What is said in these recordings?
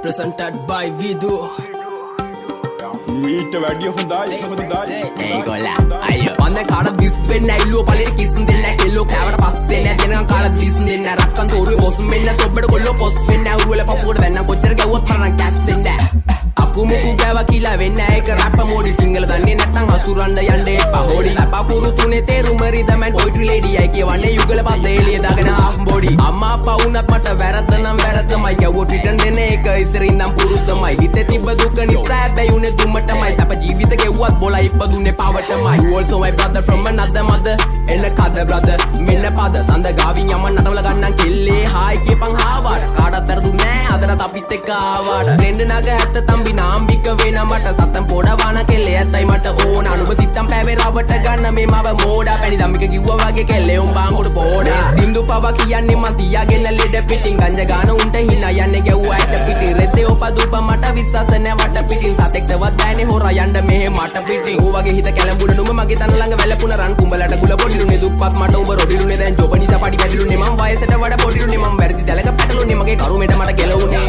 presented by Vidu. මීට වැඩිය හොඳයි හොඳයි ඒගොල්ලා අයියෝ වන්ද කාට දිස් වෙන්න ඇල්ලුව පළේ කිස්සුම් දෙන්න කෙල්ලෝ කෑවට පස්සේ නෑ දෙනකන් කාට දිස් දෙන්න රක්කන් තෝරුවේ බොස් මෙන්න සොබ්බඩ කොල්ලෝ පොස් වෙන්න උරුවල පපුවට දැන්න කොච්චර ගැව්වත් තරණ කැස්සෙන්න අකුමුකු ගෑවා කියලා වෙන්න ඒක රැප් මොඩි සිංගල දන්නේ නැත්නම් අසුරන්න යන්න එපා හොඩි අපකුරු තුනේ තේරුම රිදමන් පොයිට්‍රි ලේඩි අය කියවන්නේ යුගල පද එළිය දාගෙන හාෆ් බොඩි අම්මා අප්පා වුණත් මට වැරද්ද නම් වැරද්දමයි ගැව්වොත් රිටර්න් දෙන එක ඉස්සරින් නම් පුරුද්දමයි හිතේ තිබ්බ දුක නිසා හැබැයි උනේ දුමටමයි අප ජීවිත ගෙව්වත් බොලා ඉපදුනේ පවටමයි you also my brother from another mother එන්න කද brother මෙන්න පද සඳ ගාවින් යම නටවල ගන්නම් කෙල්ලේ හායි කියපන් හාවාට කාටවත් වැරදුන්නේ නෑ අදටත් අපිත් එක්ක ආවාට රෙන්න නග ඇත්ත තම්බි නාම්බික වෙන මට සතම් පොඩවාන කෙල්ලේ ඇත්තයි මට ඕන අනුබ සිත්තම් පෑවේ රවට ගන්න මේ මව මෝඩා පැණි දම්මික කිව්වා වගේ කෙල්ලේ උඹ අංගුඩ පොඩා සින්දු පව කියන්නේ මන් තියාගෙන ලෙඩ පිටින් ගංජ ගාන උන්ට හිනා යන්නේ ගැව්වා ඇට පිටි රෙද්දේ ඔපදුප මට විශ්වාස නෑ වට පිටින් සතෙක්ටවත් බෑනේ හොරා යන්න මෙහෙ මට පිටින් ඌ වගේ හිත කැලඹුණ නුඹ මගේ තන ළඟ වැළපුණ රන් කුඹලට ගුල පොඩිලුනේ දුප්පත් මට උඹ රොඩිලුනේ දැන් ජොබ නිසා පඩි වැඩිලුනේ මම වයසට වඩා පොඩිලුනේ මම වැරදි දැලක පැටලුනේ මගේ කරුමෙට මට ගැලවුනේ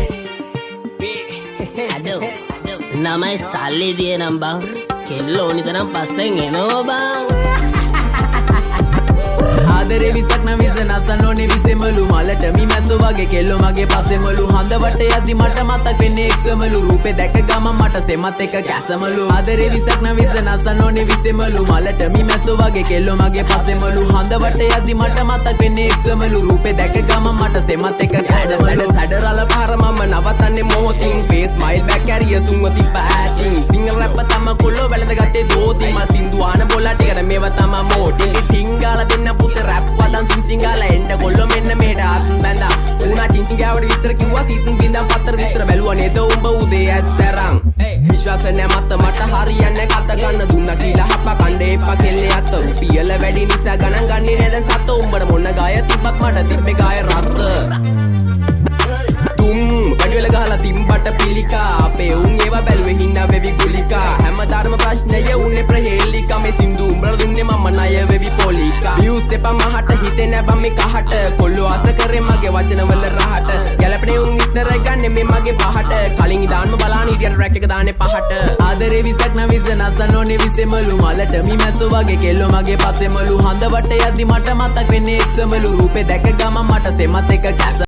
අඩෝ නමයි සල්ලි දිය නම් බං කෙල්ලෝ ඕනිතරම් පස්සෙන් එනවා බං ආදරේ විසක් නම් විස නසන්න ඕනේ විසෙමලු මලට මි මැස්සෝ වගේ කෙල්ලෝ මගේ පස්සෙමලු හඳ වට යද්දි මට මතක් වෙන්නේ එක්සමලු රූපේ දැක ගම මට සෙමත් එක කැසමලු ආදරේ විසක් නම් විස නසන්න ඕනේ විසෙමලු මලට මි මැස්සෝ වගේ කෙල්ලෝ මගේ පස්සෙමලු හඳ වට යද්දි මට මතක් වෙන්නේ එක්සමලු රූපේ දැක ගම මට සෙමත් එක කැසමලු සැඩරල පාර මම නවතන්නේ මොහොතින් face smile back carrier සුන්ව තිබ්බ ඇටින් සිංගල් රැප් තම කොල්ලෝ වැළඳ ගත්තේ දෝති මා සින්දු ආන බොලා ටිකට මේව තම මෝටි ටිංගාලා දෙන්න පුතේ රැප් වදන් සිංගාලා එන්න කොල්ලෝ මෙන්න මෙහෙට ආත් බැඳා උනා චිංචිංගාවට විස්තර කිව්වා සීතුන් බින්දම් පතර විස්තර බැලුවා නේද උඹ උදේ ඇස්තරන් විශ්වාස නැ මත මට හරියන්නේ කත ගන්න දුන්නා කියලා හප්පා කණ්ඩේ එපා කෙල්ලේ අත රුපියල වැඩි නිසා ගණන් ගන්නේ නෑ දැන් සත උඹට මොන ගාය තිබ්බත් මට තිබ්බේ ගාය රත්ත තුම් වැඩිවල ගහලා තිම්බට පිළිකා අපේ උන් ඒවා බැලුවේ හින්දා වෙවි කුලිකා හැමදාම ප්‍රශ්නය උන්නේ ප්‍රහේලිකා මේ සින්දු උඹලා දුන්නේ මම ණය වෙවි පොලිකා views එපා මහට හිතේ නැ බම් මේ කහට කොල්ලෝ ආස කරේ මගේ වචන වල රහට ගැලපනේ උන් ඉතර ගන්නේ මේ මගේ පහට කලින් ඉදාන්ම බලාන ඉදියට රැක් එක දාන්නේ පහට ආදරේ විසක් නම් විස නසන්න ඕනේ විසෙමලු මලට මි මැස්සෝ වගේ කෙල්ලෝ මගේ පස්සෙමලු හඳ වට යද්දි මට මතක් වෙන්නේ එක්සමලු රූපේ දැක ගම මට සෙමත් එක කැස